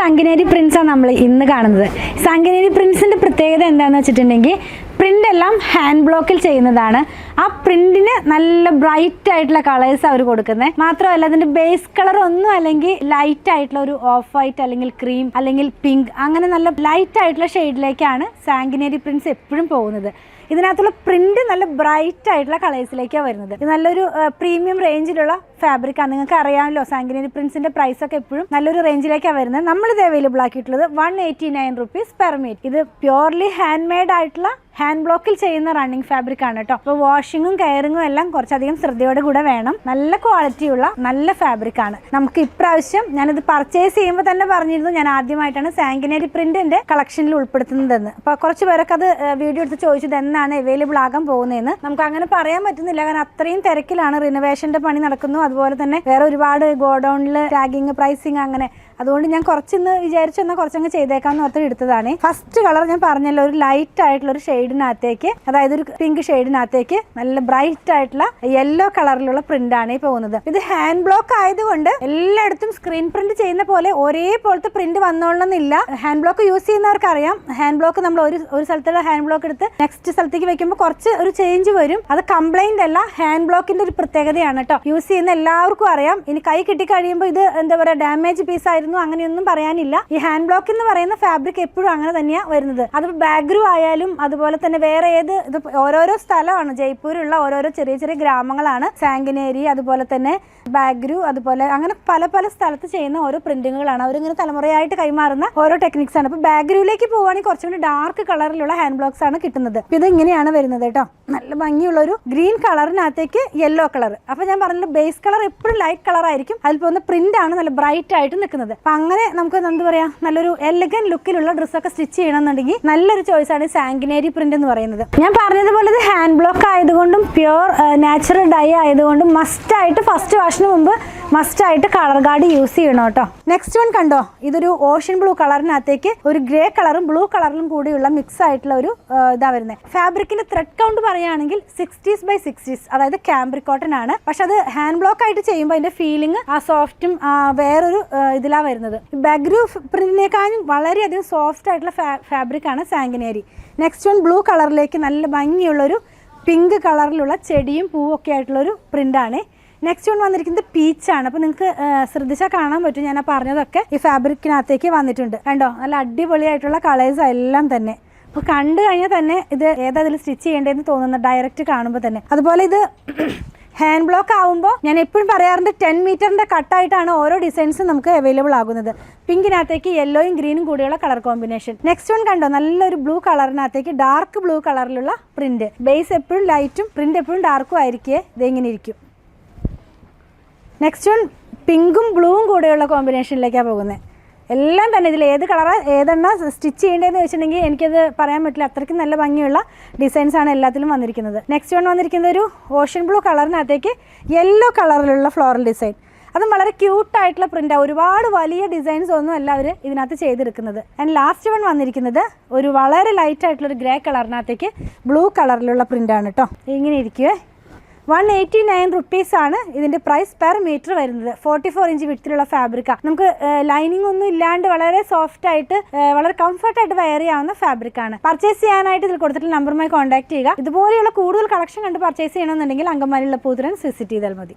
സാങ്കിനേരി പ്രിൻസാണ് നമ്മൾ ഇന്ന് കാണുന്നത്. സാങ്കിനേരി പ്രിൻസിൻ്റെ പ്രത്യേകത എന്താണെന്ന് വെച്ചിട്ടുണ്ടെങ്കിൽ പ്രിൻ്റ് എല്ലാം ഹാൻഡ് ബ്ലോക്കിൽ ചെയ്യുന്നതാണ്. ആ പ്രിന്റിന് നല്ല ബ്രൈറ്റ് ആയിട്ടുള്ള കളേഴ്സ് അവർ കൊടുക്കുന്നത്. മാത്രമല്ല അതിൻ്റെ ബേസ് കളർ ഒന്നും അല്ലെങ്കിൽ ലൈറ്റ് ആയിട്ടുള്ള ഒരു ഓഫ് വൈറ്റ് അല്ലെങ്കിൽ ക്രീം അല്ലെങ്കിൽ പിങ്ക് അങ്ങനെ നല്ല ലൈറ്റ് ആയിട്ടുള്ള ഷെയ്ഡിലേക്കാണ് സാങ്കിനേരി പ്രിൻസ് എപ്പോഴും പോകുന്നത്. ഇതിനകത്തുള്ള പ്രിന്റ് നല്ല ബ്രൈറ്റ് ആയിട്ടുള്ള കളേഴ്സിലേക്കാണ് വരുന്നത്. ഇത് നല്ലൊരു പ്രീമിയം റേഞ്ചിലുള്ള ഫാബ്രിക്കാണ്. നിങ്ങൾക്ക് അറിയാമല്ലോ സാങ്കിനേരി പ്രിൻസിന്റെ പ്രൈസ് ഒക്കെ എപ്പോഴും നല്ലൊരു റേഞ്ചിലേക്കാണ് വരുന്നത്. നമ്മളിത് അവൈലബിൾ ആക്കിയിട്ടുള്ളത് 189 rupees പെർ മീറ്റർ. ഇത് പ്യോർലി ഹാൻഡ് മെയ്ഡ് ആയിട്ടുള്ള ഹാൻഡ് ബ്ലോക്കിൽ ചെയ്യുന്ന റണ്ണിങ് ഫാബ്രിക് ആണ് കേട്ടോ. അപ്പോൾ വാഷിങ്ങും കെയറിങ്ങും എല്ലാം കുറച്ചധികം ശ്രദ്ധയോടെ കൂടെ വേണം. നല്ല ക്വാളിറ്റിയുള്ള നല്ല ഫാബ്രിക് ആണ്. നമുക്ക് ഇപ്രാവശ്യം ഞാനിത് പർച്ചേസ് ചെയ്യുമ്പോൾ തന്നെ പറഞ്ഞിരുന്നു ഞാൻ ആദ്യമായിട്ടാണ് സാങ്കിനേരി പ്രിന്റിന്റെ കളക്ഷനിൽ ഉൾപ്പെടുത്തുന്നതെന്ന്. അപ്പോൾ കുറച്ച് പേരൊക്കെ അത് വീഡിയോ എടുത്ത് ചോദിച്ചത് എന്നാണ് അവൈലബിൾ ആകാൻ പോകുന്നതെന്ന്. നമുക്ക് അങ്ങനെ പറയാൻ പറ്റുന്നില്ല, കാരണം അത്രയും തിരക്കിലാണ്. റിനോവേഷന്റെ പണി നടക്കുന്നു, അതുപോലെ തന്നെ വേറെ ഒരുപാട് ഗോഡൌണിൽ ടാഗിങ് പ്രൈസിങ് അങ്ങനെ. അതുകൊണ്ട് ഞാൻ കുറച്ചൊന്ന് വിചാരിച്ചു എന്നാൽ കുറച്ചങ്ങ് ചെയ്തേക്കാന്ന് ഓർത്ത് എടുത്തതാണ്. ഫസ്റ്റ് കളർ ഞാൻ പറഞ്ഞല്ലോ, ഒരു ലൈറ്റ് ആയിട്ടുള്ള ഒരു ഷെയ്ഡിനകത്തേക്ക്, അതായത് ഒരു പിങ്ക് ഷെയ്ഡിനകത്തേക്ക് നല്ല ബ്രൈറ്റ് ആയിട്ടുള്ള യെല്ലോ കളറിലുള്ള പ്രിന്റ് ആണ് ഈ പോകുന്നത്. ഇത് ഹാൻഡ് ബ്ലോക്ക് ആയതുകൊണ്ട് എല്ലായിടത്തും സ്ക്രീൻ പ്രിന്റ് ചെയ്യുന്ന പോലെ ഒരേപോലത്തെ പ്രിന്റ് വന്നോളണമെന്നില്ല. ഹാൻഡ് ബ്ലോക്ക് യൂസ് ചെയ്യുന്നവർക്ക് അറിയാം, ഹാൻഡ് ബ്ലോക്ക് നമ്മൾ ഒരു സ്ഥലത്തുള്ള ഹാൻഡ് ബ്ലോക്ക് എടുത്ത് നെക്സ്റ്റ് സ്ഥലത്തേക്ക് വെക്കുമ്പോൾ കുറച്ച് ഒരു ചേഞ്ച് വരും. അത് കംപ്ലൈന്റ് അല്ല, ഹാൻഡ് ബ്ലോക്കിന്റെ ഒരു പ്രത്യേകതയാണ് കേട്ടോ. യൂസ് ചെയ്യുന്ന എല്ലാവർക്കും അറിയാം. ഇനി കൈ കിട്ടി കഴിയുമ്പോൾ ഇത് എന്താ പറയുക, ഡാമേജ് പീസ് ആയിരുന്നു അങ്ങനെയൊന്നും പറയാനില്ല. ഈ ഹാൻഡ് ബ്ലോക്ക് എന്ന് പറയുന്ന ഫാബ്രിക് എപ്പോഴും അങ്ങനെ തന്നെയാണ് വരുന്നത്. അത് ബാഗ്രു ആയാലും അതുപോലെ തന്നെ വേറെ ഏത് ഇത് ഓരോരോ സ്ഥലമാണ്. ജയ്പൂരുള്ള ഓരോരോ ചെറിയ ചെറിയ ഗ്രാമങ്ങളാണ് സാങ്കിനേരി, അതുപോലെ തന്നെ ബാഗ്രു, അതുപോലെ അങ്ങനെ പല പല സ്ഥലത്ത് ചെയ്യുന്ന ഓരോ പ്രിന്റിങ്ങുകളാണ്. അവരിങ്ങനെ തലമുറയായിട്ട് കൈമാറുന്ന ഓരോ ടെക്നിക്സ് ആണ്. അപ്പോൾ ബാഗ്രുവിലേക്ക് പോവുകയാണെങ്കിൽ കുറച്ചും കൂടി ഡാർക്ക് കളറിലുള്ള ഹാൻഡ് ബ്ലോക്സ് ആണ് കിട്ടുന്നത്. ഇത് ഇങ്ങനെയാണ് വരുന്നത് കേട്ടോ. നല്ല ഭംഗിയുള്ള ഒരു ഗ്രീൻ കളറിനകത്തേക്ക് യെല്ലോ കളർ. അപ്പൊ ഞാൻ പറഞ്ഞല്ലോ ബേസ് കളർ എപ്പോഴും ലൈറ്റ് കളർ ആയിരിക്കും. അതിൽ പോകുന്ന പ്രിന്റ് ആണ് നല്ല ബ്രൈറ്റ് ആയിട്ട് നിൽക്കുന്നത്. അപ്പൊ അങ്ങനെ നമുക്ക് എന്താ പറയാ, നല്ലൊരു എലഗന്റ് ലുക്കിലുള്ള ഡ്രസ്സൊക്കെ സ്റ്റിച്ച് ചെയ്യണമെന്നുണ്ടെങ്കിൽ നല്ലൊരു ചോയ്സ് ആണ് സാങ്കിനേരി പ്രിന്റ് എന്ന് പറയുന്നത്. ഞാൻ പറഞ്ഞതുപോലെ ഇത് ഹാൻഡ് ബ്ലോക്ക് ആയതുകൊണ്ടും പ്യുവർ നാച്ചുറൽ ഡൈ ആയതുകൊണ്ടും മസ്റ്റ് ആയിട്ട് ഫസ്റ്റ് വാഷിന് മുമ്പ് മസ്റ്റ് ആയിട്ട് കളർ ഗാർഡ് യൂസ് ചെയ്യണം കേട്ടോ. നെക്സ്റ്റ് വൺ കണ്ടോ, ഇതൊരു ഓഷ്യൻ ബ്ലൂ കളറിനകത്തേക്ക് ഒരു ഗ്രേ കളറും ബ്ലൂ കളറിലും കൂടിയുള്ള മിക്സ് ആയിട്ടുള്ള ഒരു ഇതാ വരുന്നത്. ഫാബ്രിക്കിന്റെ ത്രെഡ് കൗണ്ട് പറയുകയാണെങ്കിൽ 60s by 60s, അതായത് ക്യാമ്പ്രിക് കോട്ടൺ ആണ്. പക്ഷെ അത് ഹാൻഡ് ബ്ലോക്ക് ആയിട്ട് ചെയ്യുമ്പോൾ അതിന്റെ ഫീലിംഗ് ആ സോഫ്റ്റും വേറൊരു ഇതിലാ വരുന്നത്. ബാഗ്രു പ്രിന്റിനേക്കാളും വളരെയധികം സോഫ്റ്റ് ആയിട്ടുള്ള ഫാബ്രിക് ആണ് സാങ്കിനേരി. നെക്സ്റ്റ് വൺ ബ്ലൂ കളറിലേക്ക് നല്ല ഭംഗിയുള്ളൊരു പിങ്ക് കളറിലുള്ള ചെടിയും പൂവും ഒക്കെ ആയിട്ടുള്ളൊരു പ്രിന്റാണ്. നെക്സ്റ്റ് വൺ വന്നിരിക്കുന്നത് പീച്ചാണ്. അപ്പോൾ നിങ്ങൾക്ക് ശ്രദ്ധിച്ചാൽ കാണാൻ പറ്റും, ഞാൻ പറഞ്ഞതൊക്കെ ഈ ഫാബ്രിക്കിനകത്തേക്ക് വന്നിട്ടുണ്ട്. കണ്ടോ, നല്ല അടിപൊളിയായിട്ടുള്ള കളേഴ്സ് എല്ലാം തന്നെ. അപ്പോൾ കണ്ടു കഴിഞ്ഞാൽ തന്നെ ഇത് ഏതായാലും സ്റ്റിച്ച് ചെയ്യേണ്ടതെന്ന് തോന്നുന്നു ഡയറക്റ്റ് കാണുമ്പോൾ തന്നെ. അതുപോലെ ഇത് ഹാൻഡ് ബ്ലോക്ക് ആകുമ്പോൾ ഞാൻ എപ്പോഴും പറയാറുണ്ട് 10 മീറ്ററിൻ്റെ കട്ടായിട്ടാണ് ഓരോ ഡിസൈൻസും നമുക്ക് അവൈലബിൾ ആകുന്നത്. പിങ്കിനകത്തേക്ക് യെല്ലോയും ഗ്രീനും കൂടിയുള്ള കളർ കോമ്പിനേഷൻ. നെക്സ്റ്റ് വൺ കണ്ടോ, നല്ലൊരു ബ്ലൂ കളറിനകത്തേക്ക് ഡാർക്ക് ബ്ലൂ കളറിലുള്ള പ്രിന്റ്. ബേസ് എപ്പോഴും ലൈറ്റും പ്രിന്റ് എപ്പോഴും ഡാർക്കും ആയിരിക്കേ ഇതെങ്ങനെ ഇരിക്കും. നെക്സ്റ്റ് വൺ പിങ്കും ബ്ലൂവും കൂടെയുള്ള കോമ്പിനേഷനിലേക്കാണ് പോകുന്നത്. എല്ലാം തന്നെ ഇതിൽ ഏത് കളറാണ് ഏതെണ്ണ സ്റ്റിച്ച് ചെയ്യേണ്ടതെന്ന് വെച്ചിട്ടുണ്ടെങ്കിൽ എനിക്കത് പറയാൻ പറ്റില്ല. അത്രയ്ക്കും നല്ല ഭംഗിയുള്ള ഡിസൈൻസ് ആണ് എല്ലാത്തിലും വന്നിരിക്കുന്നത്. നെക്സ്റ്റ് വൺ വന്നിരിക്കുന്നത് ഒരു ഓഷ്യൻ ബ്ലൂ കളറിനകത്തേക്ക് യെല്ലോ കളറിലുള്ള ഫ്ലോറൽ ഡിസൈൻ. അതും വളരെ ക്യൂട്ടായിട്ടുള്ള പ്രിൻ്റാണ്. ഒരുപാട് വലിയ ഡിസൈൻസ് ഒന്നും അല്ല അവർ ഇതിനകത്ത് ചെയ്തെടുക്കുന്നത്. ആൻഡ് ലാസ്റ്റ് വൺ വന്നിരിക്കുന്നത് ഒരു വളരെ ലൈറ്റ് ആയിട്ടുള്ളൊരു ഗ്രേ കളറിനകത്തേക്ക് ബ്ലൂ കളറിലുള്ള പ്രിൻ്റാണ് കേട്ടോ. ഇങ്ങനെ ഇരിക്കുവേ. 189 rupees ആണ് ഇതിൻ്റെ പ്രൈസ് പെർ മീറ്റർ വരുന്നത്. 44 ഇഞ്ച് വിഡ്ത്തിലുള്ള ഫാബ്രിക്കാണ്. നമുക്ക് ലൈനിങ് ഒന്നും ഇല്ലാണ്ട് വളരെ സോഫ്റ്റ് ആയിട്ട് വളരെ കംഫർട്ടായിട്ട് വെയർ ചെയ്യാവുന്ന ഫാബ്രിക്കാണ്. പർച്ചേസ് ചെയ്യാനായിട്ട് ഇതിൽ കൊടുത്തിട്ടുള്ള നമ്പറുമായി കോൺടാക്ട് ചെയ്യുക. ഇതുപോലെയുള്ള കൂടുതൽ കളക്ഷൻ കണ്ട് പർച്ചേസ് ചെയ്യണമെന്നുണ്ടെങ്കിൽ അങ്കമാലിയുള്ള പൂത്തുരൻ വിസിറ്റ് ചെയ്താൽ മതി.